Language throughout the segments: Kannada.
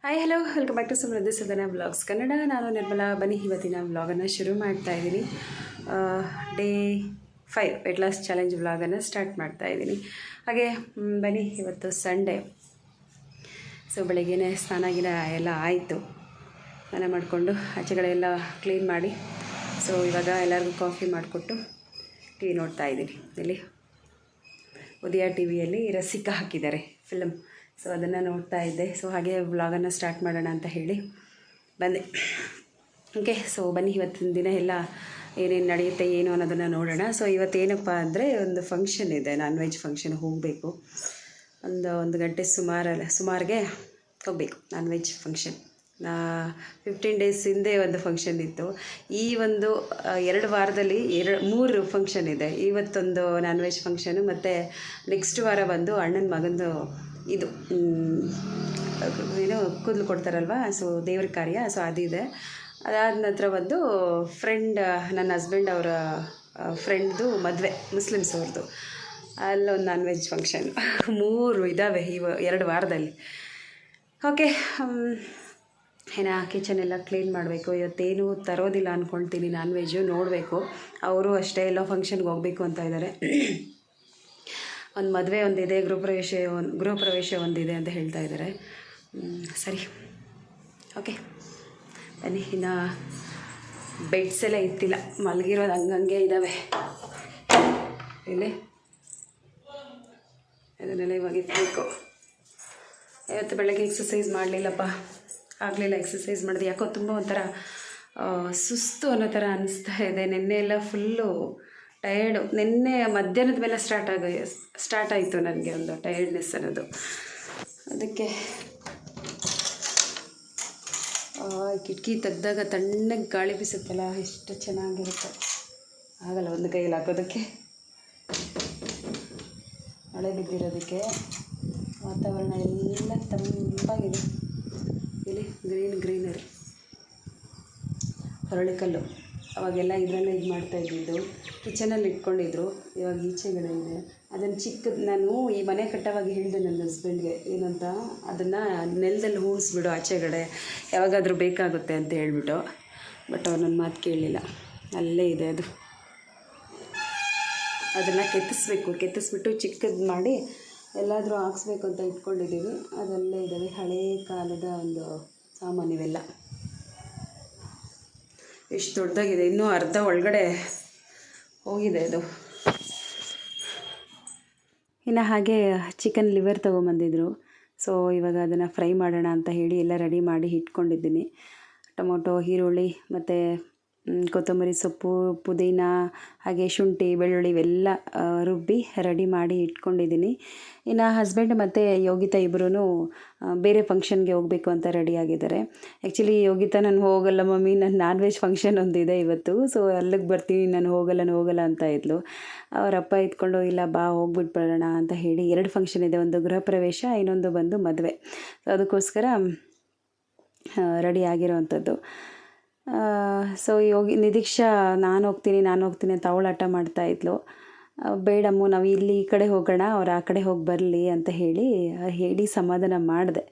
Hi hello welcome back to Samruddhi Sadana vlogs Kannada. ನಾನು ನಿರ್ಮಲಾ. ಬನ್ನಿ ಇವತ್ತಿನ ವ್ಲಾಗನ್ನು ಶುರು ಮಾಡ್ತಾ ಇದ್ದೀನಿ. ಡೇ 5 ವೆಯ್ಟ್ ಲಾಸ್ ಚಾಲೆಂಜ್ ವ್ಲಾಗನ್ನು ಸ್ಟಾರ್ಟ್ ಮಾಡ್ತಾ ಇದ್ದೀನಿ. ಹಾಗೆ ಬನ್ನಿ, ಇವತ್ತು ಸಂಡೇ. ಸೊ ಬೆಳಗ್ಗೆನೇ ಸ್ನಾನ ಗಿನ ಎಲ್ಲ ಆಯಿತು. ಸ್ನಾನ ಮಾಡಿಕೊಂಡು ಆಚೆಗಳೆಲ್ಲ ಕ್ಲೀನ್ ಮಾಡಿ, ಸೊ ಇವಾಗ ಎಲ್ಲರಿಗೂ ಕಾಫಿ ಮಾಡಿಕೊಟ್ಟು ಟಿ ವಿ ನೋಡ್ತಾ ಇದ್ದೀನಿ. ಇಲ್ಲಿ ಉದಯ ಟಿ ವಿಯಲ್ಲಿ ರಸಿಕಾ ಹಾಕಿದ್ದಾರೆ ಫಿಲಮ್, ಸೊ ಅದನ್ನು ನೋಡ್ತಾ ಇದ್ದೆ. ಸೊ ಹಾಗೆ ವ್ಲಾಗನ್ನು ಸ್ಟಾರ್ಟ್ ಮಾಡೋಣ ಅಂತ ಹೇಳಿ ಬಂದೆ. ಓಕೆ, ಸೊ ಬನ್ನಿ ಇವತ್ತಿನ ದಿನ ಎಲ್ಲ ಏನೇನು ನಡೆಯುತ್ತೆ ಏನು ಅನ್ನೋದನ್ನು ನೋಡೋಣ. ಸೊ ಇವತ್ತೇನಪ್ಪ ಅಂದರೆ ಒಂದು ಫಂಕ್ಷನ್ ಇದೆ, ನಾನ್ ವೆಜ್ ಫಂಕ್ಷನ್ ಹೋಗಬೇಕು. ಒಂದು ಗಂಟೆ ಸುಮಾರಿಗೆ ಹೋಗಬೇಕು. ನಾನ್ ವೆಜ್ ಫಂಕ್ಷನ್ 15 ಡೇಸ್ ಹಿಂದೆ ಒಂದು ಫಂಕ್ಷನ್ ಇತ್ತು. ಈ ಒಂದು 2 ವಾರದಲ್ಲಿ 3 ಫಂಕ್ಷನ್ ಇದೆ. ಇವತ್ತೊಂದು ನಾನ್ ವೆಜ್ ಫಂಕ್ಷನು, ಮತ್ತು ನೆಕ್ಸ್ಟ್ ವಾರ ಬಂದು ಅಣ್ಣನ ಮಗಂದು ಇದು ಏನು ಕೂದಲು ಕೊಡ್ತಾರಲ್ವ, ಸೊ ದೇವ್ರ ಕಾರ್ಯ, ಸೊ ಅದಿದೆ. ಅದಾದ ನಂತರ ಒಂದು ನನ್ನ ಹಸ್ಬೆಂಡ್ ಅವರ ಫ್ರೆಂಡ್ದು ಮದುವೆ, ಮುಸ್ಲಿಮ್ಸ್ ಅವ್ರದ್ದು, ಅಲ್ಲೊಂದು ನಾನ್ ವೆಜ್ ಫಂಕ್ಷನ್. 3 ಇದ್ದಾವೆ ಈ 2 ವಾರದಲ್ಲಿ. ಓಕೆ, ಕಿಚನ್ ಎಲ್ಲ ಕ್ಲೀನ್ ಮಾಡಬೇಕು. ಇವತ್ತೇನು ತರೋದಿಲ್ಲ ಅಂದ್ಕೊಳ್ತೀನಿ, ನಾನ್ ವೆಜ್ಜು ನೋಡಬೇಕು. ಅವರು ಅಷ್ಟೇ ಎಲ್ಲ ಫಂಕ್ಷನ್ಗೆ ಹೋಗಬೇಕು ಅಂತ ಇದ್ದಾರೆ. ಒಂದು ಮದುವೆ ಒಂದಿದೆ, ಗೃಹ ಪ್ರವೇಶ ಒಂದಿದೆ ಅಂತ ಹೇಳ್ತಾ ಇದ್ದಾರೆ. ಸರಿ, ಓಕೆ ಬನ್ನಿ. ಇನ್ನು ಬೆಡ್ಸ್ ಎಲ್ಲ ಇತ್ತಿಲ್ಲ, ಮಲಗಿರೋದು ಹಂಗಂಗೆ ಇದ್ದಾವೆ ಇಲ್ಲಿ. ಅದನ್ನೆಲ್ಲ ಇವಾಗ ಇತ್ತಬೇಕು. ಇವತ್ತು ಬೆಳಗ್ಗೆ ಎಕ್ಸಸೈಸ್ ಆಗಲಿಲ್ಲ. ಎಕ್ಸಸೈಸ್ ಮಾಡಿದೆ, ಯಾಕೋ ತುಂಬ ಒಂಥರ ಸುಸ್ತು ಅನ್ನೋ ಥರ ಅನ್ನಿಸ್ತಾ ಇದೆ. ನಿನ್ನೆ ಎಲ್ಲ ಫುಲ್ಲು ಟಯರ್ಡು. ನಿನ್ನೆ ಮಧ್ಯಾಹ್ನದ ಮೇಲೆ ಸ್ಟಾರ್ಟ್ ಆಯಿತು ನನಗೆ ಒಂದು ಟಯರ್ಡ್ನೆಸ್ ಅನ್ನೋದು. ಅದಕ್ಕೆ ಕಿಟಕಿ ತೆಗ್ದಾಗ ತಣ್ಣಗೆ ಗಾಳಿ ಬೀಸುತ್ತಲ್ಲ, ಎಷ್ಟು ಚೆನ್ನಾಗಿರುತ್ತೆ. ಆಗಲ್ಲ ಒಂದು ಕೈಯಲ್ಲಿ ಹಾಕೋದಕ್ಕೆ, ಮಳೆ ಬಿದ್ದಿರೋದಕ್ಕೆ. ವಾತಾವರಣ ಎಲ್ಲ ತಂಪಾಗಿದೆ. ಇಲ್ಲಿ ಗ್ರೀನರಿ, ಹೊರಳಿಕಲ್ಲು. ಅವಾಗೆಲ್ಲ ಇದರಲ್ಲೇ ಇದು ಮಾಡ್ತಾಯಿದ್ದಿದ್ದು, ಕಿಚನಲ್ಲಿ ಇಟ್ಕೊಂಡಿದ್ರು. ಇವಾಗ ಈಚೆಗಡೆ ಇದೆ. ಅದನ್ನು ನಾನು ಈ ಮನೆ ಕಟ್ಟೋವಾಗ ಹೇಳಿದೆ ನನ್ನ ಹಸ್ಬೆಂಡ್ಗೆ, ಏನಂತ, ಅದನ್ನು ನೆಲದಲ್ಲಿ ಹೂಣಿಸ್ಬಿಡು ಆಚೆಗಡೆ, ಯಾವಾಗಾದರೂ ಬೇಕಾಗುತ್ತೆ ಅಂತ ಹೇಳ್ಬಿಟ್ಟು. ಬಟ್ ಅವ್ರು ನನ್ನ ಮಾತು ಕೇಳಲಿಲ್ಲ. ಅಲ್ಲೇ ಇದೆ ಅದು. ಅದನ್ನು ಕೆತ್ತಿಸ್ಬಿಟ್ಟು ಚಿಕ್ಕದು ಮಾಡಿ ಎಲ್ಲಾದರೂ ಹಾಕ್ಸ್ಬೇಕು ಅಂತ ಇಟ್ಕೊಂಡಿದ್ದೀವಿ. ಅದಲ್ಲೇ ಇದ್ದಾವೆ, ಹಳೇ ಕಾಲದ ಒಂದು ಸಾಮಾನು ಇವೆಲ್ಲ. ಎಷ್ಟು ದೊಡ್ಡದಾಗಿದೆ, ಇನ್ನೂ ಅರ್ಧ ಒಳಗಡೆ ಹೋಗಿದೆ ಅದು. ಇನ್ನು ಹಾಗೆ ಚಿಕನ್ ಲಿವರ್ ತೊಗೊಂಬಂದಿದ್ರು. ಸೊ ಇವಾಗ ಅದನ್ನು ಫ್ರೈ ಮಾಡೋಣ ಅಂತ ಹೇಳಿ ಎಲ್ಲ ರೆಡಿ ಮಾಡಿ ಇಟ್ಕೊಂಡಿದ್ದೀನಿ. ಟೊಮೊಟೊ, ಈರುಳ್ಳಿ ಮತ್ತು ಕೊತ್ತಂಬರಿ ಸೊಪ್ಪು, ಪುದೀನ, ಹಾಗೆ ಶುಂಠಿ, ಬೆಳ್ಳುಳ್ಳಿ ಇವೆಲ್ಲ ರುಬ್ಬಿ ರೆಡಿ ಮಾಡಿ ಇಟ್ಕೊಂಡಿದ್ದೀನಿ. ಇನ್ನು ಹಸ್ಬೆಂಡ್ ಮತ್ತು ಯೋಗಿತಾ ಇಬ್ಬರೂ ಬೇರೆ ಫಂಕ್ಷನ್ಗೆ ಹೋಗಬೇಕು ಅಂತ ರೆಡಿಯಾಗಿದ್ದಾರೆ. ಆ್ಯಕ್ಚುಲಿ ಯೋಗಿತಾ, ನಾನು ಹೋಗಲ್ಲ ಮಮ್ಮಿ, ನನ್ನ ನಾನ್ ವೆಜ್ ಫಂಕ್ಷನ್ ಒಂದಿದೆ ಇವತ್ತು, ಸೊ ಅಲ್ಲಿಗೆ ಬರ್ತೀನಿ, ನಾನು ಹೋಗಲ್ಲ ಅಂತ ಇದ್ಲು. ಅವರಪ್ಪ ಇದ್ಕೊಂಡು, ಇಲ್ಲ ಬಾ ಹೋಗ್ಬಿಟ್ಟು ಬರೋಣ ಅಂತ ಹೇಳಿ. 2 ಫಂಕ್ಷನ್ ಇದೆ, ಒಂದು ಗೃಹ ಪ್ರವೇಶ, ಇನ್ನೊಂದು ಬಂದು ಮದುವೆ. ಅದಕ್ಕೋಸ್ಕರ ರೆಡಿ ಆಗಿರೋವಂಥದ್ದು. ಸೊ ನಿದೀಕ್ಷಾ ನಾನು ಹೋಗ್ತೀನಿ ಅಂತ ಅವಳು ಹಠ ಮಾಡ್ತಾಯಿದ್ಲು. ಬೇಡಮ್ಮು, ನಾವು ಈ ಕಡೆ ಹೋಗೋಣ, ಅವ್ರು ಆ ಕಡೆ ಹೋಗಿ ಬರಲಿ ಅಂತ ಹೇಳಿ ಸಮಾಧಾನ ಮಾಡಿದೆ.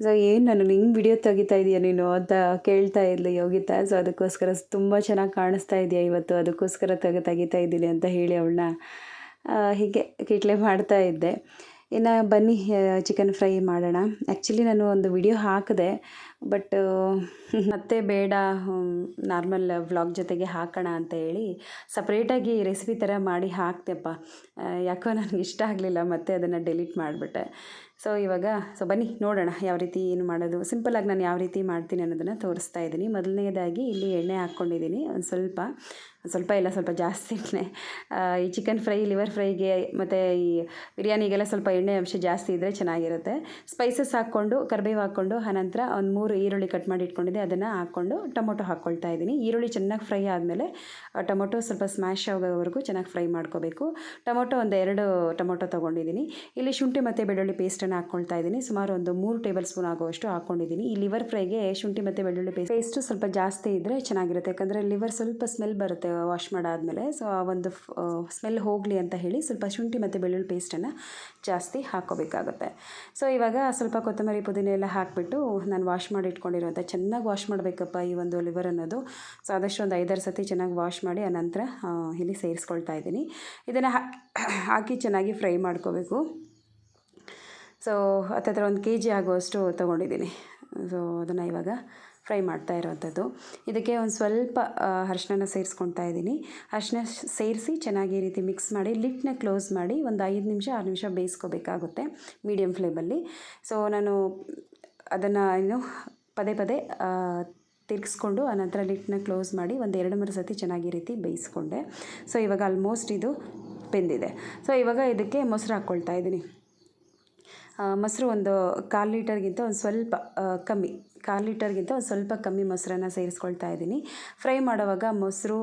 ಸೊ ಏನು ನಾನು ಹಿಂಗೆ ವಿಡಿಯೋ ತೆಗಿತಾ ಇದೆಯಾ ನೀನು ಅಂತ ಕೇಳ್ತಾ ಇದ್ಲು ಯೋಗಿತಾ. ಸೊ ಅದಕ್ಕೋಸ್ಕರ ತುಂಬ ಚೆನ್ನಾಗಿ ಕಾಣಿಸ್ತಾ ಇದೆಯಾ ಇವತ್ತು, ಅದಕ್ಕೋಸ್ಕರ ತೆಗಿತಾ ಇದ್ದೀನಿ ಅಂತ ಹೇಳಿ ಅವಳನ್ನ ಹೀಗೆ ಕಿಟ್ಲೆ ಮಾಡ್ತಾ ಇದ್ದೆ. ಇನ್ನು ಬನ್ನಿ ಚಿಕನ್ ಫ್ರೈ ಮಾಡೋಣ. ಆ್ಯಕ್ಚುಲಿ ನಾನು ಒಂದು ವಿಡಿಯೋ ಹಾಕಿದೆ, ಬಟ್ ಮತ್ತೆ ಬೇಡ, ನಾರ್ಮಲ್ ವ್ಲಾಗ್ ಜೊತೆಗೆ ಹಾಕೋಣ ಅಂತ ಹೇಳಿ ಸಪ್ರೇಟಾಗಿ ರೆಸಿಪಿ ಥರ ಮಾಡಿ ಹಾಕ್ತೆಪ್ಪ. ಯಾಕೋ ನನಗೆ ಇಷ್ಟ ಆಗಲಿಲ್ಲ, ಮತ್ತೆ ಅದನ್ನು ಡೆಲೀಟ್ ಮಾಡಿಬಿಟ್ಟೆ. ಸೊ ಬನ್ನಿ ನೋಡೋಣ ಯಾವ ರೀತಿ ಏನು ಮಾಡೋದು. ಸಿಂಪಲ್ಲಾಗಿ ನಾನು ಯಾವ ರೀತಿ ಮಾಡ್ತೀನಿ ಅನ್ನೋದನ್ನು ತೋರಿಸ್ತಾ ಇದ್ದೀನಿ. ಮೊದಲನೇದಾಗಿ ಇಲ್ಲಿ ಎಣ್ಣೆ ಹಾಕ್ಕೊಂಡಿದ್ದೀನಿ, ಸ್ವಲ್ಪ ಜಾಸ್ತಿನೇ. ಈ ಚಿಕನ್ ಫ್ರೈ, ಲಿವರ್ ಫ್ರೈಗೆ ಮತ್ತು ಈ ಬಿರಿಯಾನಿಗೆಲ್ಲ ಸ್ವಲ್ಪ ಎಣ್ಣೆ ಅಂಶ ಜಾಸ್ತಿ ಇದ್ದರೆ ಚೆನ್ನಾಗಿರುತ್ತೆ. ಸ್ಪೈಸಸ್ ಹಾಕ್ಕೊಂಡು, ಕರಿಬೇವು ಹಾಕ್ಕೊಂಡು, ಆನಂತರ ಒಂದು 3 ಈರುಳ್ಳಿ ಕಟ್ ಮಾಡಿ ಇಟ್ಕೊಂಡಿದ್ದೆ ಅದನ್ನು ಹಾಕ್ಕೊಂಡು ಟೊಮೊಟೊ ಹಾಕ್ಕೊಳ್ತಾ ಇದ್ದೀನಿ. ಈರುಳ್ಳಿ ಚೆನ್ನಾಗಿ ಫ್ರೈ ಆದಮೇಲೆ ಟೊಮೊಟೊ ಸ್ವಲ್ಪ ಸ್ಮ್ಯಾಶ್ ಆಗೋವರೆಗೂ ಚೆನ್ನಾಗಿ ಫ್ರೈ ಮಾಡ್ಕೋಬೇಕು. ಟೊಮೊಟೊ ಒಂದು 2 ಟೊಮೊಟೊ ತೊಗೊಂಡಿದ್ದೀನಿ. ಇಲ್ಲಿ ಶುಂಠಿ ಮತ್ತು ಬೆಳ್ಳುಳ್ಳಿ ಪೇಸ್ಟನ್ನು ಹಾಕ್ಕೊಳ್ತಾ ಇದ್ದೀನಿ. ಸುಮಾರು ಒಂದು 3 ಟೇಬಲ್ ಸ್ಪೂನ್ ಆಗುವಷ್ಟು ಹಾಕ್ಕೊಂಡಿದ್ದೀನಿ. ಈ ಲಿವರ್ ಫ್ರೈಗೆ ಶುಂಠಿ ಮತ್ತು ಬೆಳ್ಳುಳ್ಳಿ ಪೇಸ್ಟು ಸ್ವಲ್ಪ ಜಾಸ್ತಿ ಇದ್ದರೆ ಚೆನ್ನಾಗಿರುತ್ತೆ, ಯಾಕಂದರೆ ಲಿವರ್ ಸ್ವಲ್ಪ ಸ್ಮೆಲ್ ಬರುತ್ತೆ ವಾಶ್ ಮಾಡಾದಮೇಲೆ. ಸೊ ಆ ಒಂದು ಸ್ಮೆಲ್ ಹೋಗಲಿ ಅಂತ ಹೇಳಿ ಸ್ವಲ್ಪ ಶುಂಠಿ ಮತ್ತು ಬೆಳ್ಳುಳ್ಳಿ ಪೇಸ್ಟನ್ನು ಜಾಸ್ತಿ ಹಾಕ್ಕೋಬೇಕಾಗುತ್ತೆ. ಸೊ ಇವಾಗ ಸ್ವಲ್ಪ ಕೊತ್ತಂಬರಿ ಪುದೀನ ಎಲ್ಲ ಹಾಕಿಬಿಟ್ಟು ನಾನು ವಾಶ್ ಮಾಡಿ ಇಟ್ಕೊಂಡಿರುವಂಥ, ಚೆನ್ನಾಗಿ ವಾಶ್ ಮಾಡಬೇಕಪ್ಪ ಈ ಒಂದು ಲಿವರ್ ಅನ್ನೋದು. ಸೊ ಆದಷ್ಟು ಒಂದು 5-6 ಸತಿ ಚೆನ್ನಾಗಿ ವಾಶ್ ಮಾಡಿ ಆನಂತರ ಇಲ್ಲಿ ಸೇರಿಸ್ಕೊಳ್ತಾ ಇದ್ದೀನಿ. ಇದನ್ನು ಹಾಕಿ ಚೆನ್ನಾಗಿ ಫ್ರೈ ಮಾಡ್ಕೋಬೇಕು. ಸೊ ಹತ್ತತ್ರ 1 kg ಆಗುವಷ್ಟು ತೊಗೊಂಡಿದ್ದೀನಿ. ಸೊ ಅದನ್ನು ಇವಾಗ ಫ್ರೈ ಮಾಡ್ತಾ ಇರೋವಂಥದ್ದು. ಇದಕ್ಕೆ ಒಂದು ಸ್ವಲ್ಪ ಅರಿಶಿನ ಸೇರಿಸ್ಕೊಳ್ತಾ ಇದ್ದೀನಿ. ಅರಿಶಿನ ಸೇರಿಸಿ ಚೆನ್ನಾಗಿ ಈ ರೀತಿ ಮಿಕ್ಸ್ ಮಾಡಿ ಲಿಡ್ನ ಕ್ಲೋಸ್ ಮಾಡಿ ಒಂದು 5 ನಿಮಿಷ 6 ನಿಮಿಷ ಬೇಯಿಸ್ಕೋಬೇಕಾಗುತ್ತೆ ಮೀಡಿಯಮ್ ಫ್ಲೇಮಲ್ಲಿ. ಸೊ ನಾನು ಅದನ್ನು ಪದೇ ಪದೇ ತಿರ್ಗಿಸ್ಕೊಂಡು ಆನಂತರ ಲಿಡ್ನ ಕ್ಲೋಸ್ ಮಾಡಿ ಒಂದು 2-3 ಸತಿ ಚೆನ್ನಾಗಿ ಈ ರೀತಿ ಬೇಯಿಸ್ಕೊಂಡೆ. ಸೊ ಇವಾಗ ಆಲ್ಮೋಸ್ಟ್ ಇದು ಬೆಂದಿದೆ. ಸೊ ಇವಾಗ ಇದಕ್ಕೆ ಮೊಸರು ಹಾಕ್ಕೊಳ್ತಾ ಇದ್ದೀನಿ. ಮೊಸರು ಒಂದು 1/4 ಲೀಟರ್ಗಿಂತ ಒಂದು ಸ್ವಲ್ಪ ಕಮ್ಮಿ, 1/4 ಲೀಟರ್ಗಿಂತ ಒಂದು ಸ್ವಲ್ಪ ಕಮ್ಮಿ ಮೊಸರನ್ನು ಸೇರಿಸ್ಕೊಳ್ತಾ ಇದ್ದೀನಿ. ಫ್ರೈ ಮಾಡುವಾಗ ಮೊಸರು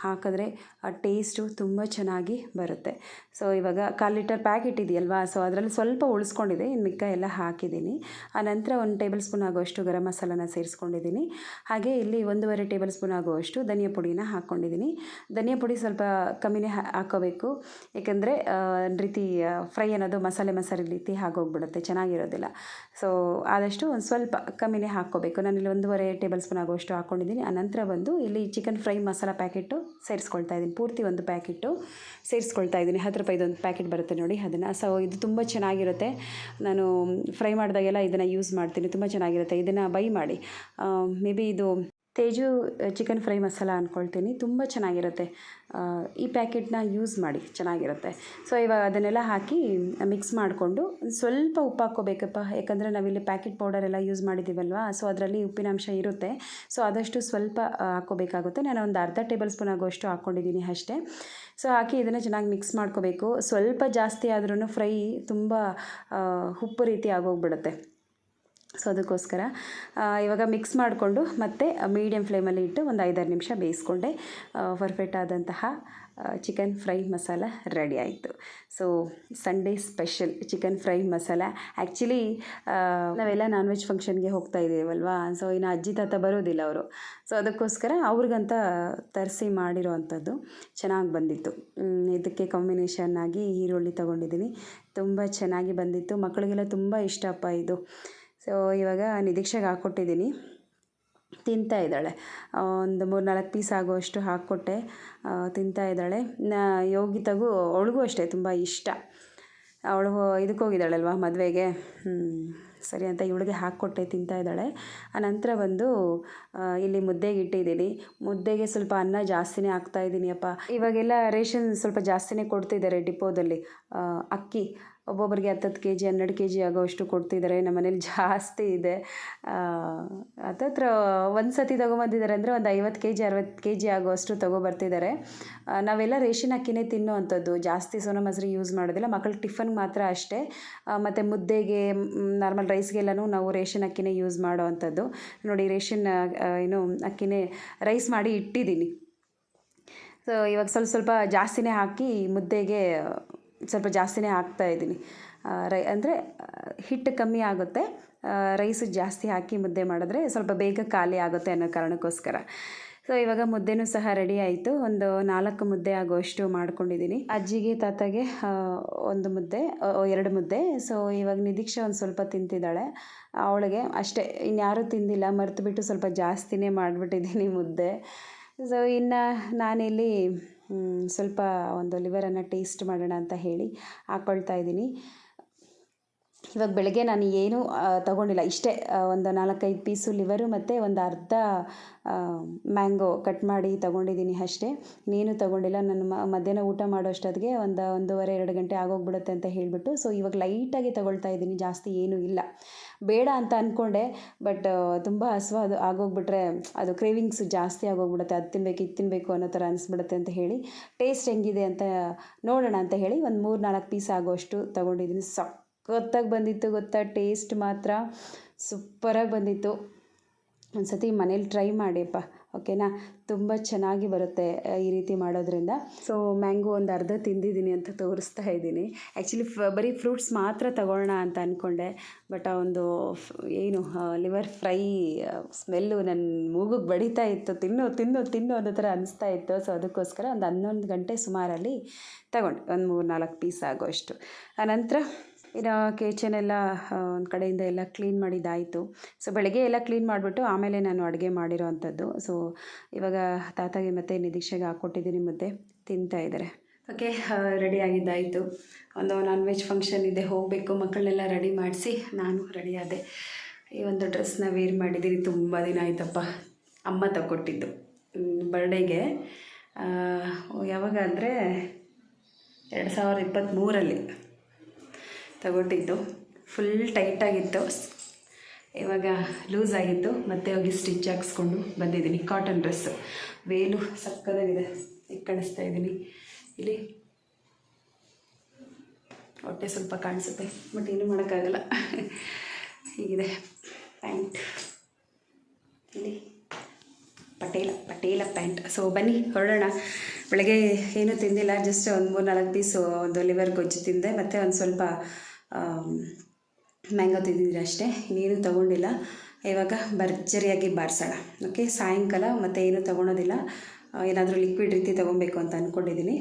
ಹಾಕಿದ್ರೆ ಆ ಟೇಸ್ಟು ತುಂಬ ಚೆನ್ನಾಗಿ ಬರುತ್ತೆ. ಸೊ ಇವಾಗ 1/4 ಲೀಟರ್ ಪ್ಯಾಕೆಟ್ ಇದೆಯಲ್ವಾ, ಸೊ ಅದರಲ್ಲಿ ಸ್ವಲ್ಪ ಉಳಿಸ್ಕೊಂಡಿದೆ, ಇನ್ನು ಮಿಕ್ಕ ಎಲ್ಲ ಹಾಕಿದ್ದೀನಿ. ಆನಂತರ 1 ಟೇಬಲ್ ಸ್ಪೂನ್ ಆಗುವಷ್ಟು ಗರಂ ಮಸಾಲನ ಸೇರಿಸ್ಕೊಂಡಿದ್ದೀನಿ. ಹಾಗೆ ಇಲ್ಲಿ 1.5 ಟೇಬಲ್ ಸ್ಪೂನ್ ಆಗುವಷ್ಟು ಧನಿಯಾ ಪುಡಿನ ಹಾಕ್ಕೊಂಡಿದ್ದೀನಿ. ಧನಿಯಾ ಪುಡಿ ಸ್ವಲ್ಪ ಕಮ್ಮಿನೇ ಹಾಕ್ಕೋಬೇಕು, ಏಕೆಂದರೆ ರೀತಿ ಫ್ರೈ ಅನ್ನೋದು ಮಸಾಲೆ ರೀತಿ ಆಗೋಗ್ಬಿಡುತ್ತೆ, ಚೆನ್ನಾಗಿರೋದಿಲ್ಲ. ಸೊ ಆದಷ್ಟು ಒಂದು ಸ್ವಲ್ಪ ಕಮ್ಮಿನೇ ಹಾಕ್ಕೋಬೇಕು. ನಾನಿಲ್ಲಿ 1.5 ಟೇಬಲ್ ಸ್ಪೂನ್ ಆಗುವಷ್ಟು ಹಾಕ್ಕೊಂಡಿದ್ದೀನಿ. ಆನಂತರ ಬಂದು ಇಲ್ಲಿ ಚಿಕನ್ ಫ್ರೈ ಮಸಾಲ ಪ್ಯಾಕೆಟು ಸೇರಿಸ್ಕೊಳ್ತಾ ಇದ್ದೀನಿ. ಪೂರ್ತಿ ಒಂದು ಪ್ಯಾಕೆಟು ಸೇರಿಸ್ಕೊಳ್ತಾ ಇದ್ದೀನಿ. 10 ರೂಪಾಯಿದೊಂದು ಪ್ಯಾಕೆಟ್ ಬರುತ್ತೆ ನೋಡಿ ಅದನ್ನು. ಸೊ ಇದು ತುಂಬ ಚೆನ್ನಾಗಿರುತ್ತೆ. ನಾನು ಫ್ರೈ ಮಾಡಿದಾಗೆಲ್ಲ ಇದನ್ನು ಯೂಸ್ ಮಾಡ್ತೀನಿ, ತುಂಬ ಚೆನ್ನಾಗಿರುತ್ತೆ. ಇದನ್ನು ಬೈ ಮಾಡಿ, ಮೇ ಬಿ ಇದು ತೇಜು ಚಿಕನ್ ಫ್ರೈ ಮಸಾಲ ಅಂದ್ಕೊಳ್ತೀನಿ, ತುಂಬ ಚೆನ್ನಾಗಿರುತ್ತೆ. ಈ ಪ್ಯಾಕೆಟ್ನ ಯೂಸ್ ಮಾಡಿ, ಚೆನ್ನಾಗಿರುತ್ತೆ. ಸೊ ಇವಾಗ ಅದನ್ನೆಲ್ಲ ಹಾಕಿ ಮಿಕ್ಸ್ ಮಾಡಿಕೊಂಡು ಸ್ವಲ್ಪ ಉಪ್ಪು ಹಾಕ್ಕೋಬೇಕಪ್ಪ, ಯಾಕಂದರೆ ನಾವಿಲ್ಲಿ ಪ್ಯಾಕೆಟ್ ಪೌಡರೆಲ್ಲ ಯೂಸ್ ಮಾಡಿದ್ದೀವಲ್ವ, ಸೊ ಅದರಲ್ಲಿ ಉಪ್ಪಿನಾಂಶ ಇರುತ್ತೆ. ಸೊ ಆದಷ್ಟು ಸ್ವಲ್ಪ ಹಾಕ್ಕೋಬೇಕಾಗುತ್ತೆ. ನಾನು ಒಂದು ಅರ್ಧ ಟೇಬಲ್ ಸ್ಪೂನ್ ಆಗುವಷ್ಟು ಹಾಕ್ಕೊಂಡಿದ್ದೀನಿ ಅಷ್ಟೇ. ಸೊ ಹಾಕಿ ಇದನ್ನು ಚೆನ್ನಾಗಿ ಮಿಕ್ಸ್ ಮಾಡ್ಕೋಬೇಕು. ಸ್ವಲ್ಪ ಜಾಸ್ತಿ ಆದ್ರೂ ಫ್ರೈ ತುಂಬ ಉಪ್ಪು ರೀತಿ ಆಗೋಗ್ಬಿಡುತ್ತೆ. ಸೊ ಅದಕ್ಕೋಸ್ಕರ ಇವಾಗ ಮಿಕ್ಸ್ ಮಾಡಿಕೊಂಡು ಮತ್ತೆ ಮೀಡಿಯಮ್ ಫ್ಲೇಮಲ್ಲಿ ಇಟ್ಟು ಒಂದು 5-6 ನಿಮಿಷ ಬೇಯಿಸ್ಕೊಂಡೆ. ಪರ್ಫೆಕ್ಟ್ ಆದಂತಹ ಚಿಕನ್ ಫ್ರೈ ಮಸಾಲ ರೆಡಿ ಆಯಿತು. So Sunday special chicken fry masala. Actually ನಾವೆಲ್ಲ ನಾನ್ ವೆಜ್ ಫಂಕ್ಷನ್ಗೆ ಹೋಗ್ತಾ ಇದ್ದೀವಲ್ವಾ, ಸೊ ಇನ್ನು ಅಜ್ಜಿ ತಾತ ಬರೋದಿಲ್ಲ ಅವರು. ಸೊ ಅದಕ್ಕೋಸ್ಕರ ಅವ್ರಿಗಂತ ತರಿಸಿ ಮಾಡಿರೋ ಅಂಥದ್ದು ಚೆನ್ನಾಗಿ ಬಂದಿತ್ತು. ಇದಕ್ಕೆ ಕಾಂಬಿನೇಷನ್ ಆಗಿ ಈರುಳ್ಳಿ ತೊಗೊಂಡಿದ್ದೀನಿ, ತುಂಬ ಚೆನ್ನಾಗಿ ಬಂದಿತ್ತು. ಮಕ್ಕಳಿಗೆಲ್ಲ ತುಂಬ ಇಷ್ಟಪ್ಪ ಇದು. ಸೊ ಇವಾಗ ನಿರೀಕ್ಷೆಗೆ ಹಾಕ್ಕೊಟ್ಟಿದ್ದೀನಿ, ತಿಂತಾ ಇದ್ದಾಳೆ. ಒಂದು 3-4 ಪೀಸ್ ಆಗುವಷ್ಟು ಹಾಕ್ಕೊಟ್ಟೆ, ತಿಂತಾ ಇದ್ದಾಳೆ. ಯೋಗಿತಗೂ ಅವಳಿಗೂ ಅಷ್ಟೇ ತುಂಬ ಇಷ್ಟ. ಅವಳು ಇದಕ್ಕೆ ಹೋಗಿದ್ದಾಳಲ್ವ ಮದುವೆಗೆ, ಸರಿ ಅಂತ ಇವಳಿಗೆ ಹಾಕ್ಕೊಟ್ಟೆ, ತಿಂತಾ ಇದ್ದಾಳೆ. ಆನಂತರ ಬಂದು ಇಲ್ಲಿ ಮುದ್ದೆಗೆ ಇಟ್ಟಿದ್ದೀನಿ. ಮುದ್ದೆಗೆ ಸ್ವಲ್ಪ ಅನ್ನ ಜಾಸ್ತಿನೇ ಹಾಕ್ತಾಯಿದ್ದೀನಿ ಅಪ್ಪ. ಇವಾಗೆಲ್ಲ ರೇಷನ್ ಸ್ವಲ್ಪ ಜಾಸ್ತಿನೇ ಕೊಡ್ತಿದ್ದಾರೆ ಡಿಪೋದಲ್ಲಿ. ಅಕ್ಕಿ ಒಬ್ಬೊಬ್ಬರಿಗೆ 10 kg 12 kg ಆಗೋವಷ್ಟು ಕೊಡ್ತಿದ್ದಾರೆ. ನಮ್ಮ ಮನೇಲಿ ಜಾಸ್ತಿ ಇದೆ. ಹತ್ತತ್ರ ಒಂದು ಸತಿ ತೊಗೊಂಬಂದಿದ್ದಾರೆ ಅಂದರೆ ಒಂದು 50 kg 60 kg ಆಗುವಷ್ಟು ತೊಗೊಬರ್ತಿದ್ದಾರೆ. ನಾವೆಲ್ಲ ರೇಷನ್ ಅಕ್ಕಿನೇ ತಿನ್ನೋ ಅಂಥದ್ದು, ಜಾಸ್ತಿ ಸೋನಾ ಮಸೂರಿ ಯೂಸ್ ಮಾಡೋದಿಲ್ಲ. ಮಕ್ಕಳು ಟಿಫನ್ಗೆ ಮಾತ್ರ ಅಷ್ಟೇ. ಮತ್ತು ಮುದ್ದೆಗೆ ನಾರ್ಮಲ್ ರೈಸ್ಗೆಲ್ಲನೂ ನಾವು ರೇಷನ್ ಅಕ್ಕಿನೇ ಯೂಸ್ ಮಾಡೋ ಅಂಥದ್ದು. ನೋಡಿ ರೇಷನ್ ಅಕ್ಕಿನೇ ರೈಸ್ ಮಾಡಿ ಇಟ್ಟಿದ್ದೀನಿ. ಸೊ ಇವಾಗ ಸ್ವಲ್ಪ ಜಾಸ್ತಿನೇ ಹಾಕಿ ಮುದ್ದೆಗೆ ಸ್ವಲ್ಪ ಜಾಸ್ತಿನೇ ಹಾಕ್ತಾಯಿದ್ದೀನಿ. ಅಂದರೆ ಹಿಟ್ಟು ಕಮ್ಮಿ ಆಗುತ್ತೆ, ರೈಸ್ ಜಾಸ್ತಿ ಹಾಕಿ ಮುದ್ದೆ ಮಾಡಿದ್ರೆ ಸ್ವಲ್ಪ ಬೇಗ ಖಾಲಿ ಆಗುತ್ತೆ ಅನ್ನೋ ಕಾರಣಕ್ಕೋಸ್ಕರ. ಸೊ ಇವಾಗ ಮುದ್ದೆನೂ ಸಹ ರೆಡಿ ಆಯಿತು. ಒಂದು 4 ಮುದ್ದೆ ಆಗುವಷ್ಟು ಮಾಡ್ಕೊಂಡಿದ್ದೀನಿ. ಅಜ್ಜಿಗೆ ತಾತಗೆ 1 ಮುದ್ದೆ 2 ಮುದ್ದೆ. ಸೊ ಇವಾಗ ನಿರೀಕ್ಷೆ ಒಂದು ಸ್ವಲ್ಪ ತಿಂತಿದ್ದಾಳೆ, ಅವಳಿಗೆ ಅಷ್ಟೇ, ಇನ್ಯಾರೂ ತಿಂದಿಲ್ಲ. ಮರೆತುಬಿಟ್ಟು ಸ್ವಲ್ಪ ಜಾಸ್ತಿನೇ ಮಾಡಿಬಿಟ್ಟಿದ್ದೀನಿ ಮುದ್ದೆ. ಸೊ ಇನ್ನು ನಾನಿಲ್ಲಿ ಸ್ವಲ್ಪ ಒಂದು ಲಿವರನ್ನು ಟೇಸ್ಟ್ ಮಾಡೋಣ ಅಂತ ಹೇಳಿ ಹಾಕ್ಕೊಳ್ತಾ ಇದ್ದೀನಿ. ಇವಾಗ ಬೆಳಗ್ಗೆ ನಾನು ಏನೂ ತೊಗೊಂಡಿಲ್ಲ, ಇಷ್ಟೇ ಒಂದು 4-5 ಪೀಸು ಲಿವರು ಮತ್ತು ಒಂದು ಅರ್ಧ ಮ್ಯಾಂಗೋ ಕಟ್ ಮಾಡಿ ತೊಗೊಂಡಿದ್ದೀನಿ ಅಷ್ಟೇ. ಇನ್ನೇನು ತೊಗೊಂಡಿಲ್ಲ. ನಾನು ಮಧ್ಯಾಹ್ನ ಊಟ ಮಾಡೋ ಅಷ್ಟೊತ್ತಿಗೆ 1-1:30-2 ಗಂಟೆ ಆಗೋಗ್ಬಿಡುತ್ತೆ ಅಂತ ಹೇಳಿಬಿಟ್ಟು, ಸೊ ಇವಾಗ ಲೈಟಾಗಿ ತೊಗೊಳ್ತಾ ಇದ್ದೀನಿ, ಜಾಸ್ತಿ ಏನೂ ಇಲ್ಲ. ಬೇಡ ಅಂತ ಅಂದ್ಕೊಂಡೆ, ಬಟ್ ತುಂಬ ಹಸಿವು ಆಗೋಗ್ಬಿಟ್ರೆ ಅದು ಕ್ರೇವಿಂಗ್ಸ್ ಜಾಸ್ತಿ ಆಗೋಗ್ಬಿಡುತ್ತೆ. ಅದು ತಿನ್ನಬೇಕು ಇದು ತಿನ್ನಬೇಕು ಅನ್ನೋ ಥರ ಅನಿಸ್ಬಿಡುತ್ತೆ ಅಂತ ಹೇಳಿ ಟೇಸ್ಟ್ ಹೆಂಗಿದೆ ಅಂತ ನೋಡೋಣ ಅಂತ ಹೇಳಿ ಒಂದು 3-4 ಪೀಸ್ ಆಗೋಷ್ಟು ತೊಗೊಂಡಿದ್ದೀನಿ. ಸಖತ್ತಾಗಿ ಬಂದಿತ್ತು ಗೊತ್ತಾ, ಟೇಸ್ಟ್ ಮಾತ್ರ ಸೂಪರಾಗಿ ಬಂದಿತ್ತು. ಒಂದು ಸತಿ ಮನೇಲಿ ಟ್ರೈ ಮಾಡಿಯಪ್ಪ, ಓಕೆನಾ? ತುಂಬ ಚೆನ್ನಾಗಿ ಬರುತ್ತೆ ಈ ರೀತಿ ಮಾಡೋದ್ರಿಂದ. ಸೊ ಮ್ಯಾಂಗೋ ಒಂದು ಅರ್ಧ ತಿಂದಿದ್ದೀನಿ ಅಂತ ತೋರಿಸ್ತಾ ಇದ್ದೀನಿ. ಆ್ಯಕ್ಚುಲಿ ಬರೀ ಫ್ರೂಟ್ಸ್ ಮಾತ್ರ ತಗೊಳ್ಳೋಣ ಅಂತ ಅಂದ್ಕೊಂಡೆ, ಬಟ್ ಆ ಒಂದು ಏನು ಲಿವರ್ ಫ್ರೈ ಸ್ಮೆಲ್ಲು ನನ್ನ ಮೂಗಿಗೆ ಬಡಿತಾ ಇತ್ತು. ತಿನ್ನು ತಿನ್ನು ತಿನ್ನು ಅನ್ನೋ ಥರ ಅನಿಸ್ತಾ ಇತ್ತು. ಸೊ ಅದಕ್ಕೋಸ್ಕರ ಒಂದು 11 ಗಂಟೆ ಸುಮಾರಲ್ಲಿ ತಗೊಂಡೆ, ಒಂದು 3-4 ಪೀಸ್ ಆಗೋಷ್ಟು. ಆನಂತರ ಇನ್ನು ಕಿಚನೆಲ್ಲ ಒಂದು ಕಡೆಯಿಂದ ಎಲ್ಲ ಕ್ಲೀನ್ ಮಾಡಿದ್ದಾಯಿತು. ಸೊ ಬೆಳಗ್ಗೆ ಎಲ್ಲ ಕ್ಲೀನ್ ಮಾಡಿಬಿಟ್ಟು ಆಮೇಲೆ ನಾನು ಅಡುಗೆ ಮಾಡಿರೋ ಅಂಥದ್ದು. ಸೊ ಇವಾಗ ತಾತಾಗೆ ಮತ್ತು ನಿದೀಕ್ಷೆಗೆ ಹಾಕ್ಕೊಟ್ಟಿದ್ದೀನಿ, ಮುದ್ದೆ ತಿಂತಾ ಇದ್ದಾರೆ. ಓಕೆ, ರೆಡಿ ಆಗಿದ್ದಾಯಿತು. ಒಂದು ನಾನ್ ವೆಜ್ ಫಂಕ್ಷನ್ ಇದೆ, ಹೋಗಬೇಕು. ಮಕ್ಕಳನ್ನೆಲ್ಲ ರೆಡಿ ಮಾಡಿಸಿ ನಾನು ರೆಡಿ ಆದೆ. ಈ ಒಂದು ಡ್ರೆಸ್ನ ವೇರ್ ಮಾಡಿದ್ದೀನಿ. ತುಂಬ ದಿನ ಆಯ್ತಪ್ಪ, ಅಮ್ಮ ತಗೊಟ್ಟಿದ್ದು ಬರ್ಡೇಗೆ. ಯಾವಾಗ ಅಂದರೆ 2023 ತಗೊಟ್ಟಿದ್ದು. ಫುಲ್ ಟೈಟಾಗಿತ್ತು, ಇವಾಗ ಲೂಸ್ ಆಗಿತ್ತು. ಮತ್ತೆ ಹೋಗಿ ಸ್ಟಿಚ್ ಹಾಕ್ಸ್ಕೊಂಡು ಬಂದಿದ್ದೀನಿ. ಕಾಟನ್ ಡ್ರೆಸ್ಸು, ವೇಲು ಸಕ್ಕದಾಗಿದೆ. ಈಗ ಕಾಣಿಸ್ತಾ ಇದ್ದೀನಿ. ಇಲ್ಲಿ ಹೊಟ್ಟೆ ಸ್ವಲ್ಪ ಕಾಣಿಸುತ್ತೆ, ಬಟ್ ಏನೂ ಮಾಡೋಕ್ಕಾಗಲ್ಲ. ಹೀಗಿದೆ ಪ್ಯಾಂಟ್, ಇಲ್ಲಿ ಪಟೇಲ ಪ್ಯಾಂಟ್. ಸೊ ಬನ್ನಿ ಹೊರಡೋಣ. ಬೆಳಗ್ಗೆ ಏನೂ ತಿಂದಿಲ್ಲ, ಜಸ್ಟ್ ಒಂದು 3-4 ಪೀಸು ಒಂದು ಲಿವರ್ ಗೊಜ್ಜು ತಿಂದೆ, ಮತ್ತು ಒಂದು ಸ್ವಲ್ಪ ಮ್ಯಾಂಗೋ ತಿಂದಿದ್ರೆ ಅಷ್ಟೇ, ಇನ್ನೇನು ತೊಗೊಂಡಿಲ್ಲ. ಇವಾಗ ಭರ್ಜರಿಯಾಗಿ ಬಾರಿಸೋಣ. ಓಕೆ, ಸಾಯಂಕಾಲ ಮತ್ತೆ ಏನೂ ತೊಗೊಳೋದಿಲ್ಲ, ಏನಾದರೂ ಲಿಕ್ವಿಡ್ ರೀತಿ ತೊಗೊಬೇಕು ಅಂತ ಅಂದ್ಕೊಂಡಿದ್ದೀನಿ.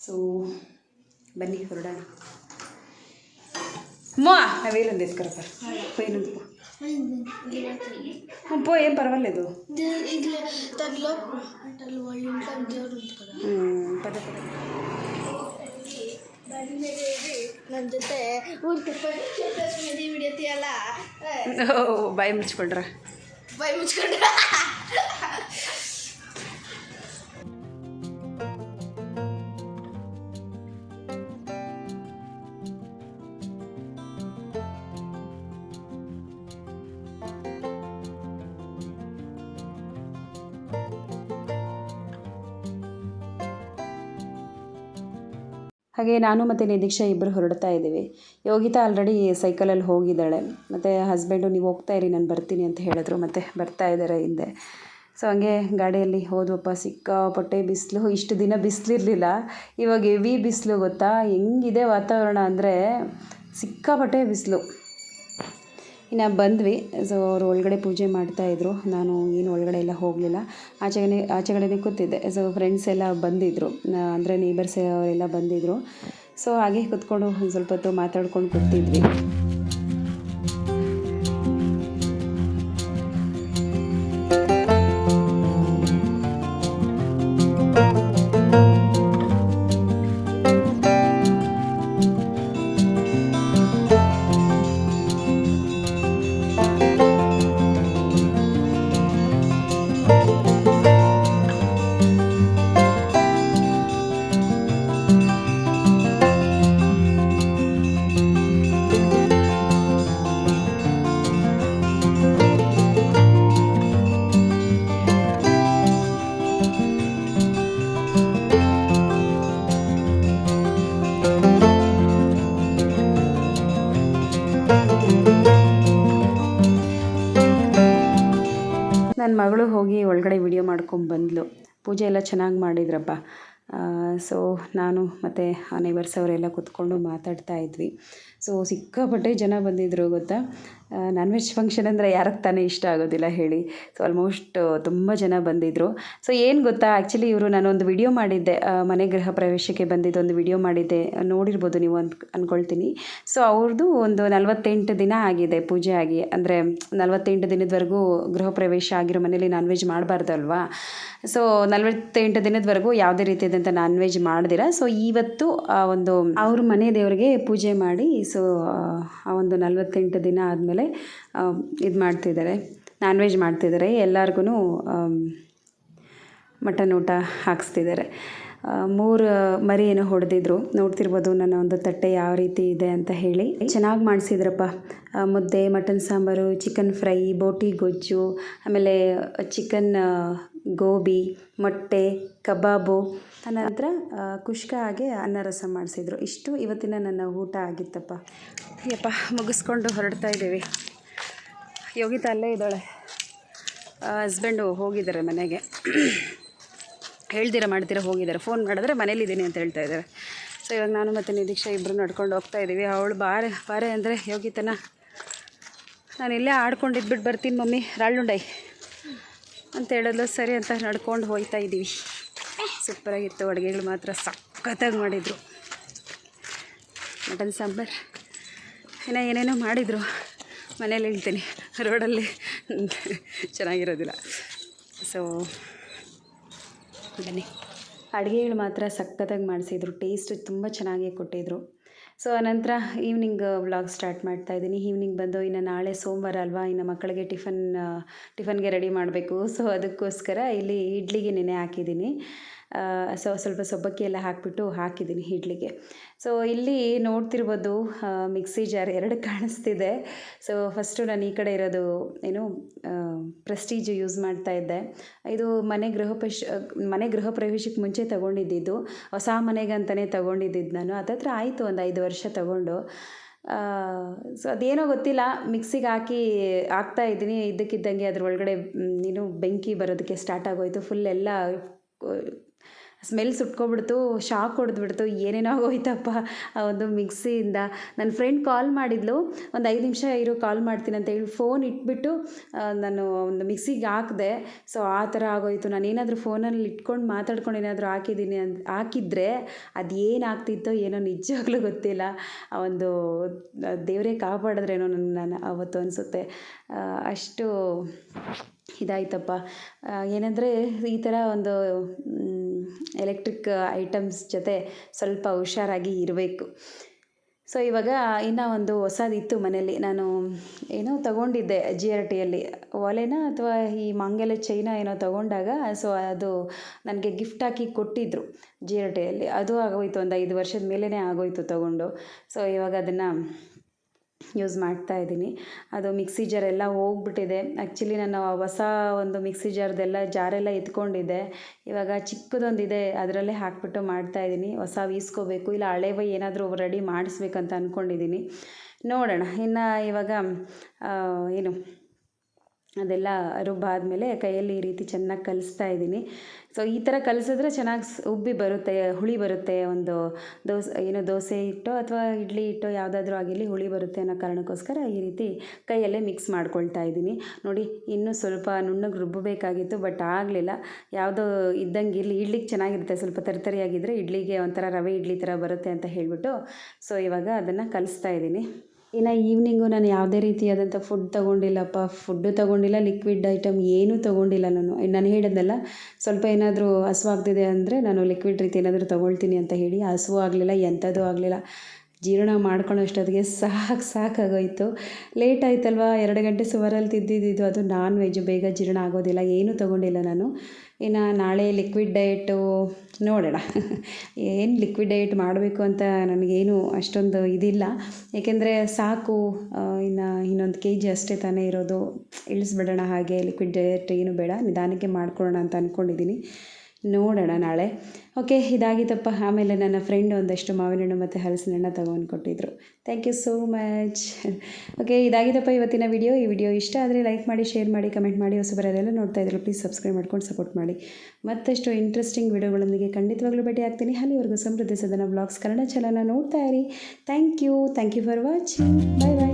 ಸೊ ಬನ್ನಿ ಹೊರಡೋಣ. వేలుంది ఎత్తుకరా పోయినందుకు పో, ఏం పర్వాలేదు. పద పద. ನನ್ನ ಜೊತೆ ವಿಡಿಯೋ తీయాల. ಬಾಯಿ ಮುಚ್ಕೊಳ್ರ. ಹಾಗೆ ನಾನು ಮತ್ತು ನಿದೀಕ್ಷಾ ಇಬ್ಬರು ಹೊರಡ್ತಾ ಇದ್ದೀವಿ. ಯೋಗಿತಾ ಆಲ್ರೆಡಿ ಸೈಕಲಲ್ಲಿ ಹೋಗಿದ್ದಾಳೆ, ಮತ್ತು ಹಸ್ಬೆಂಡು ನೀವು ಹೋಗ್ತಾ ಇರಿ ನಾನು ಬರ್ತೀನಿ ಅಂತ ಹೇಳಿದ್ರು, ಮತ್ತು ಬರ್ತಾ ಇದ್ದಾರೆ ಹಿಂದೆ. ಸೊ ಹಂಗೆ ಗಾಡಿಯಲ್ಲಿ ಹೋದ್ವಪ್ಪ. ಸಿಕ್ಕಾಪಟ್ಟೆ ಬಿಸಿಲು. ಇಷ್ಟು ದಿನ ಬಿಸಿಲಿರಲಿಲ್ಲ, ಇವಾಗ ಹೆವಿ ಬಿಸಿಲು. ಗೊತ್ತಾ ಹೆಂಗಿದೆ ವಾತಾವರಣ ಅಂದರೆ ಸಿಕ್ಕಾಪಟ್ಟೆ ಬಿಸಿಲು. ಇನ್ನು ಬಂದ್ವಿ. ಸೊ ಅವರು ಒಳಗಡೆ ಪೂಜೆ ಮಾಡ್ತಾಯಿದ್ರು, ನಾನು ಏನು ಒಳಗಡೆ ಎಲ್ಲ ಹೋಗಲಿಲ್ಲ, ಆಚೆಗಡೆ ಕೂತಿದ್ದೆ. ಸೊ ಫ್ರೆಂಡ್ಸ್ ಎಲ್ಲ ಬಂದಿದ್ದರು, ಅಂದರೆ ನೇಬರ್ಸ್ ಅವರೆಲ್ಲ ಬಂದಿದ್ದರು. ಸೊ ಹಾಗೆ ಕೂತ್ಕೊಂಡು ಒಂದು ಸ್ವಲ್ಪ ಹೊತ್ತು ಮಾತಾಡ್ಕೊಂಡು ಕೂತಿದ್ವಿ. ನನ್ನ ಮಗಳು ಹೋಗಿ ಒಳಗಡೆ ವಿಡಿಯೋ ಮಾಡ್ಕೊಂಡು ಬಂದಳು. ಪೂಜೆ ಎಲ್ಲ ಚೆನ್ನಾಗಿ ಮಾಡಿದ್ರಪ್ಪ. ಸೊ ನಾನು ಮತ್ತು ನೇಬರ್ಸ್ ಅವರೆಲ್ಲ ಕೂತ್ಕೊಂಡು ಮಾತಾಡ್ತಾ ಇದ್ವಿ. ಸೊ ಸಿಕ್ಕಾಪಟ್ಟೆ ಜನ ಬಂದಿದ್ದರು ಗೊತ್ತಾ. ನಾನ್ ವೆಜ್ ಫಂಕ್ಷನ್ ಅಂದರೆ ಯಾರಿಗೆ ತಾನೇ ಇಷ್ಟ ಆಗೋದಿಲ್ಲ ಹೇಳಿ. ಸೊ ಆಲ್ಮೋಸ್ಟ್ ತುಂಬ ಜನ ಬಂದಿದ್ದರು. ಸೊ ಏನು ಗೊತ್ತಾ, ಆ್ಯಕ್ಚುಲಿ ಇವರು ನಾನೊಂದು ವಿಡಿಯೋ ಮಾಡಿದ್ದೆ, ಮನೆ ಗೃಹ ಪ್ರವೇಶಕ್ಕೆ ಬಂದಿದ್ದೊಂದು ವಿಡಿಯೋ ಮಾಡಿದ್ದೆ, ನೋಡಿರ್ಬೋದು ನೀವು ಅಂದ್ಕೊಳ್ತೀನಿ. ಸೊ ಅವ್ರದ್ದು ಒಂದು 48 ದಿನ ಆಗಿದೆ ಪೂಜೆ ಆಗಿ. ಅಂದರೆ 48 ದಿನದವರೆಗೂ ಗೃಹ ಪ್ರವೇಶ ಆಗಿರೋ ಮನೇಲಿ ನಾನ್ ವೆಜ್ ಮಾಡಬಾರ್ದಲ್ವಾ. ಸೊ 48 ದಿನದವರೆಗೂ ಯಾವುದೇ ರೀತಿಯಾದಂಥ ನಾನ್ ವೆಜ್ ಮಾಡ್ದಿರ, ಸೊ ಇವತ್ತು ಒಂದು ಅವ್ರ ಮನೆ ದೇವರಿಗೆ ಪೂಜೆ ಮಾಡಿ, ಸೊ ಆ ಒಂದು 48 ದಿನ ಆದಮೇಲೆ ಇದು ಮಾಡ್ತಿದ್ದಾರೆ, ನಾನ್ ವೆಜ್ ಮಾಡ್ತಿದ್ದಾರೆ. ಎಲ್ಲರಿಗೂ ಮಟನ್ ಊಟ ಹಾಕಿಸ್ತಿದ್ದಾರೆ. 3 ಮರಿ ಏನೋ ಹೊಡೆದಿದ್ರು, ನೋಡ್ತಿರ್ಬೋದು ನನ್ನ ಒಂದು ತಟ್ಟೆ ಯಾವ ರೀತಿ ಇದೆ ಅಂತ ಹೇಳಿ. ಚೆನ್ನಾಗಿ ಮಾಡಿಸಿದ್ರಪ್ಪ. ಮುದ್ದೆ, ಮಟನ್ ಸಾಂಬಾರು, ಚಿಕನ್ ಫ್ರೈ, ಬೋಟಿ ಗೊಜ್ಜು, ಆಮೇಲೆ ಚಿಕನ್ ಗೋಬಿ, ಮೊಟ್ಟೆ, ಕಬಾಬು, ಅನಂತರ ಕುಷ್ಕ, ಹಾಗೆ ಅನ್ನ ರಸ ಮಾಡಿಸಿದ್ರು. ಇಷ್ಟು ಇವತ್ತಿನ ನನ್ನ ಊಟ ಆಗಿತ್ತಪ್ಪ. ಯಪ್ಪ ಮುಗಿಸ್ಕೊಂಡು ಹೊರಡ್ತಾ ಇದ್ದೀವಿ. ಯೋಗಿತಾ ಅಲ್ಲೇ ಇದ್ದಾಳೆ. ಹಸ್ಬೆಂಡು ಹೋಗಿದ್ದಾರೆ ಮನೆಗೆ, ಹೇಳ್ದಿರ ಮಾಡ್ತೀರಾ ಹೋಗಿದ್ದಾರೆ. ಫೋನ್ ಮಾಡಿದ್ರೆ ಮನೇಲಿದ್ದೀನಿ ಅಂತ ಹೇಳ್ತಾ ಇದ್ದಾರೆ. ಸೊ ಇವಾಗ ನಾನು ಮತ್ತು ನಿರೀಕ್ಷಾ ಇಬ್ಬರು ನಡ್ಕೊಂಡು ಹೋಗ್ತಾಯಿದ್ದೀವಿ. ಅವಳು ಬಾರೆ ಅಂದರೆ ಯೋಗಿತನ ನಾನು ಇಲ್ಲೇ ಆಡ್ಕೊಂಡಿದ್ಬಿಟ್ಟು ಬರ್ತೀನಿ ಮಮ್ಮಿ ರಾಳುಂಡೈ ಅಂತ ಹೇಳಿದ್ಲು. ಸರಿ ಅಂತ ನಡ್ಕೊಂಡು ಹೋಗ್ತಾ ಇದ್ದೀವಿ. ಸೂಪರಾಗಿತ್ತು. ಅಡುಗೆಗಳು ಮಾತ್ರ ಸಖತ್ತಾಗಿ ಮಾಡಿದರು. ಮಟನ್ ಸಾಂಬಾರು ಇನ್ನೂ ಏನೇನೋ ಮಾಡಿದರು. ಮನೇಲಿ ಹೇಳ್ತೀನಿ, ರೋಡಲ್ಲಿ ಚೆನ್ನಾಗಿರೋದಿಲ್ಲ. ಸೊ ಬನ್ನಿ. ಅಡುಗೆಗಳು ಮಾತ್ರ ಸಖತ್ತಾಗಿ ಮಾಡಿಸಿದ್ರು. ಟೇಸ್ಟ್ ತುಂಬ ಚೆನ್ನಾಗಿ ಕೊಟ್ಟಿದ್ದರು. ಸೊ ಅನಂತರ ಈವ್ನಿಂಗ್ ವ್ಲಾಗ್ ಸ್ಟಾರ್ಟ್ ಮಾಡ್ತಾಯಿದ್ದೀನಿ. ಈವ್ನಿಂಗ್ ಬಂದು ಇನ್ನು ನಾಳೆ ಸೋಮವಾರ ಅಲ್ವಾ, ಇನ್ನು ಮಕ್ಕಳಿಗೆ ಟಿಫನ್ಗೆ ರೆಡಿ ಮಾಡಬೇಕು. ಸೊ ಅದಕ್ಕೋಸ್ಕರ ಇಲ್ಲಿ ಇಡ್ಲಿಗೆ ನೆನೆ ಹಾಕಿದ್ದೀನಿ. ಸ್ವಲ್ಪ ಸಬ್ಬಕ್ಕಿ ಎಲ್ಲ ಹಾಕಿದ್ದೀನಿ ಇಡ್ಲಿಗೆ. ಸೊ ಇಲ್ಲಿ ನೋಡ್ತಿರ್ಬೋದು ಮಿಕ್ಸಿ ಜಾರ್ 2 ಕಾಣಿಸ್ತಿದೆ. ಸೊ ಫಸ್ಟು ನಾನು ಈ ಕಡೆ ಇರೋದು ಪ್ರೆಸ್ಟೀಜ್ ಯೂಸ್ ಮಾಡ್ತಾಯಿದ್ದೆ. ಇದು ಮನೆ ಗೃಹ ಪ್ರವೇಶಕ್ಕೆ ಮುಂಚೆ ತೊಗೊಂಡಿದ್ದು. ಹೊಸ ಮನೆಗಂತಲೇ ತೊಗೊಂಡಿದ್ದು ನಾನು. ಅದತ್ರ ಆಯಿತು ಒಂದು 5 ವರ್ಷ ತೊಗೊಂಡು. ಸೊ ಅದೇನೋ ಗೊತ್ತಿಲ್ಲ, ಮಿಕ್ಸಿಗೆ ಹಾಕ್ತಾಯಿದ್ದೀನಿ. ಇದ್ದಕ್ಕಿದ್ದಂಗೆ ಅದ್ರ ಒಳಗಡೆ ಬೆಂಕಿ ಬರೋದಕ್ಕೆ ಸ್ಟಾರ್ಟ್ ಆಗೋಯಿತು. ಫುಲ್ ಎಲ್ಲ ಸ್ಮೆಲ್ ಸುಟ್ಕೊಬಿಡ್ತು, ಶಾಕ್ ಹೊಡೆದ್ಬಿಡ್ತು. ಏನೇನೋ ಆಗೋಯ್ತಪ್ಪ ಆ ಒಂದು ಮಿಕ್ಸಿಯಿಂದ. ನನ್ನ ಫ್ರೆಂಡ್ ಕಾಲ್ ಮಾಡಿದ್ಲು, ಒಂದು 5 ನಿಮಿಷ ಇರು ಕಾಲ್ ಮಾಡ್ತೀನಿ ಅಂತ ಹೇಳಿ ಫೋನ್ ಇಟ್ಬಿಟ್ಟು ನಾನು ಒಂದು ಮಿಕ್ಸಿಗೆ ಹಾಕಿದೆ. ಸೊ ಆ ಥರ ಆಗೋಯಿತು. ನಾನೇನಾದರೂ ಫೋನಲ್ಲಿ ಇಟ್ಕೊಂಡು ಮಾತಾಡ್ಕೊಂಡು ಏನಾದರೂ ಹಾಕಿದ್ರೆ ಅದು ಏನು ಆಗ್ತಿತ್ತೋ ಏನೋ ನಿಜವಾಗ್ಲೂ ಗೊತ್ತಿಲ್ಲ. ಆ ಒಂದು ದೇವರೇ ಕಾಪಾಡಿದ್ರೇನೋ ನಾನು ಅವತ್ತು ಅನಿಸುತ್ತೆ. ಅಷ್ಟು ಇದಾಯ್ತಪ್ಪ. ಏನಂದರೆ ಈ ಥರ ಒಂದು ಎಲೆಕ್ಟ್ರಿಕ್ ಐಟಮ್ಸ್ ಜೊತೆ ಸ್ವಲ್ಪ ಹುಷಾರಾಗಿ ಇರಬೇಕು. ಸೊ ಇವಾಗ ಇನ್ನೂ ಒಂದು ಹೊಸದಿತ್ತು ಮನೇಲಿ. ನಾನು ತೊಗೊಂಡಿದ್ದೆ GRTಯಲ್ಲಿ ಒಲೆನ ಅಥವಾ ಈ ಮಂಗಲ ಚೈನಾ ತೊಗೊಂಡಾಗ. ಸೊ ಅದು ನನಗೆ ಗಿಫ್ಟ್ ಹಾಕಿ ಕೊಟ್ಟಿದ್ದರು GRTಯಲ್ಲಿ. ಅದು ಆಗೋಯ್ತು, ಒಂದು 5 ವರ್ಷದ ಮೇಲೇ ಆಗೋಯ್ತು ತೊಗೊಂಡು. ಸೊ ಇವಾಗ ಅದನ್ನು ಯೂಸ್ ಮಾಡ್ತಾಯಿದ್ದೀನಿ. ಅದು ಮಿಕ್ಸಿ ಜಾರೆಲ್ಲ ಹೋಗ್ಬಿಟ್ಟಿದೆ. ಆ್ಯಕ್ಚುಲಿ ನಾನು ಹೊಸ ಒಂದು ಮಿಕ್ಸಿ ಜಾರೆಲ್ಲ ಎತ್ಕೊಂಡಿದ್ದೆ. ಇವಾಗ ಚಿಕ್ಕದೊಂದಿದೆ, ಅದರಲ್ಲೇ ಹಾಕ್ಬಿಟ್ಟು ಮಾಡ್ತಾಯಿದ್ದೀನಿ. ಹೊಸ ಈಸ್ಕೋಬೇಕು, ಇಲ್ಲ ಹಳೇವ ಏನಾದರೂ ರೆಡಿ ಮಾಡಿಸ್ಬೇಕಂತ ಅಂದ್ಕೊಂಡಿದ್ದೀನಿ. ನೋಡೋಣ. ಇನ್ನು ಇವಾಗ ಅದೆಲ್ಲ ರುಬ್ಬಾದ್ಮೇಲೆ ಕೈಯಲ್ಲಿ ಈ ರೀತಿ ಚೆನ್ನಾಗಿ ಕಲಿಸ್ತಾ ಇದ್ದೀನಿ. ಸೊ ಈ ಥರ ಕಲಿಸಿದ್ರೆ ಚೆನ್ನಾಗಿ ಉಬ್ಬಿ ಬರುತ್ತೆ, ಹುಳಿ ಬರುತ್ತೆ. ಒಂದು ದೋಸೆ ಹಿಟ್ಟೋ ಅಥವಾ ಇಡ್ಲಿ ಹಿಟ್ಟೋ ಯಾವುದಾದ್ರೂ ಆಗಿರಲಿ ಹುಳಿ ಬರುತ್ತೆ ಅನ್ನೋ ಕಾರಣಕ್ಕೋಸ್ಕರ ಈ ರೀತಿ ಕೈಯಲ್ಲೇ ಮಿಕ್ಸ್ ಮಾಡ್ಕೊಳ್ತಾ ಇದ್ದೀನಿ. ನೋಡಿ, ಇನ್ನೂ ಸ್ವಲ್ಪ ನುಣ್ಣಗೆ ರುಬ್ಬಬೇಕಾಗಿತ್ತು, ಬಟ್ ಆಗಲಿಲ್ಲ. ಯಾವುದೋ ಇದ್ದಂಗೆ ಇರಲಿ, ಇಡ್ಲಿಗೆ ಚೆನ್ನಾಗಿರುತ್ತೆ. ಸ್ವಲ್ಪ ತರಿಯಾಗಿದ್ದರೆ ಇಡ್ಲಿಗೆ ಒಂಥರ ರವೆ ಇಡ್ಲಿ ಥರ ಬರುತ್ತೆ ಅಂತ ಹೇಳಿಬಿಟ್ಟು ಸೊ ಇವಾಗ ಅದನ್ನು ಕಲಿಸ್ತಾ ಇದ್ದೀನಿ. ಇನ್ನು ಈವ್ನಿಂಗು ನಾನು ಯಾವುದೇ ರೀತಿಯಾದಂಥ ಫುಡ್ ತೊಗೊಂಡಿಲ್ಲ, ಲಿಕ್ವಿಡ್ ಐಟಮ್ ಏನೂ ತೊಗೊಂಡಿಲ್ಲ ನಾನು ಹೇಳಿದ್ನಲ್ಲ, ಸ್ವಲ್ಪ ಏನಾದರೂ ಹಸುವಾಗ್ತಿದೆ ಅಂದರೆ ನಾನು ಲಿಕ್ವಿಡ್ ರೀತಿ ಏನಾದರೂ ತೊಗೊಳ್ತೀನಿ ಅಂತ ಹೇಳಿ. ಹಸುವು ಆಗಲಿಲ್ಲ, ಎಂಥದ್ದು ಆಗಲಿಲ್ಲ. ಜೀರ್ಣ ಮಾಡ್ಕೊಳ್ಳೋ ಅಷ್ಟೊತ್ತಿಗೆ ಸಾಕಾಗೋಯಿತು. ಲೇಟ್ ಆಯ್ತಲ್ವ, 2 ಗಂಟೆ ಸುಮಾರಲ್ಲಿ ತಿಂದಿದ್ದು. ಅದು ನಾನ್ ವೆಜ್, ಬೇಗ ಜೀರ್ಣ ಆಗೋದಿಲ್ಲ. ಏನೂ ತೊಗೊಂಡಿಲ್ಲ ನಾನು. ಇನ್ನು ನಾಳೆ ಲಿಕ್ವಿಡ್ ಡಯಟು ನೋಡೋಣ. ಏನು ಲಿಕ್ವಿಡ್ ಡಯಟ್ ಮಾಡಬೇಕು ಅಂತ ನನಗೇನು ಅಷ್ಟೊಂದು ಇದಿಲ್ಲ. ಏಕೆಂದರೆ ಸಾಕು, ಇನ್ನೊಂದು kg ಅಷ್ಟೇ ತಾನೇ ಇರೋದು. ಇಳಿಸ್ಬಿಡೋಣ, ಹಾಗೆ ಲಿಕ್ವಿಡ್ ಡಯಟ್ ಏನು ಬೇಡ, ನಿಧಾನಕ್ಕೆ ಮಾಡ್ಕೊಳ್ಳೋಣ ಅಂತ ಅಂದ್ಕೊಂಡಿದ್ದೀನಿ. ನೋಡೋಣ ನಾಳೆ. ಓಕೆ, ಇದಾಗಿತ್ತಪ್ಪ. ಆಮೇಲೆ ನನ್ನ ಫ್ರೆಂಡ್ ಒಂದಷ್ಟು ಮಾವಿನ ಹಣ್ಣು ಮತ್ತು ಹಲಸಿನ ಹಣ್ಣು ತೊಗೊಂಡು ಕೊಟ್ಟಿದ್ದರು. Thank you so much. Okay, ಇದಾಗಿತ್ತಪ್ಪ ಇವತ್ತಿನ ವಿಡಿಯೋ. ಈ ವಿಡಿಯೋ ಇಷ್ಟ ಆದರೆ ಲೈಕ್ ಮಾಡಿ, ಶೇರ್ ಮಾಡಿ, ಕಮೆಂಟ್ ಮಾಡಿ. ಹೊಸಬರೆಲ್ಲ ನೋಡ್ತಾ ಇದ್ರು ಪ್ಲೀಸ್ ಸಬ್ಸ್ಕ್ರೈಬ್ ಮಾಡ್ಕೊಂಡು ಸಪೋರ್ಟ್ ಮಾಡಿ. ಮತ್ತಷ್ಟು ಇಂಟ್ರೆಸ್ಟಿಂಗ್ ವಿಡಿಯೋಗಳೊಂದಿಗೆ ಖಂಡಿತವಾಗ್ಲೂ ಭೇಟಿ ಆಗ್ತೀನಿ. ಅಲ್ಲಿವರೆಗೂ ಸಮೃದ್ಧಿ ಸದನ ವ್ಲಾಗ್ಸ್ ಕನ್ನಡ ಚಾನಲ್ನ ನೋಡ್ತಾ ಇರಿ. Thank you for watching. Bye bye.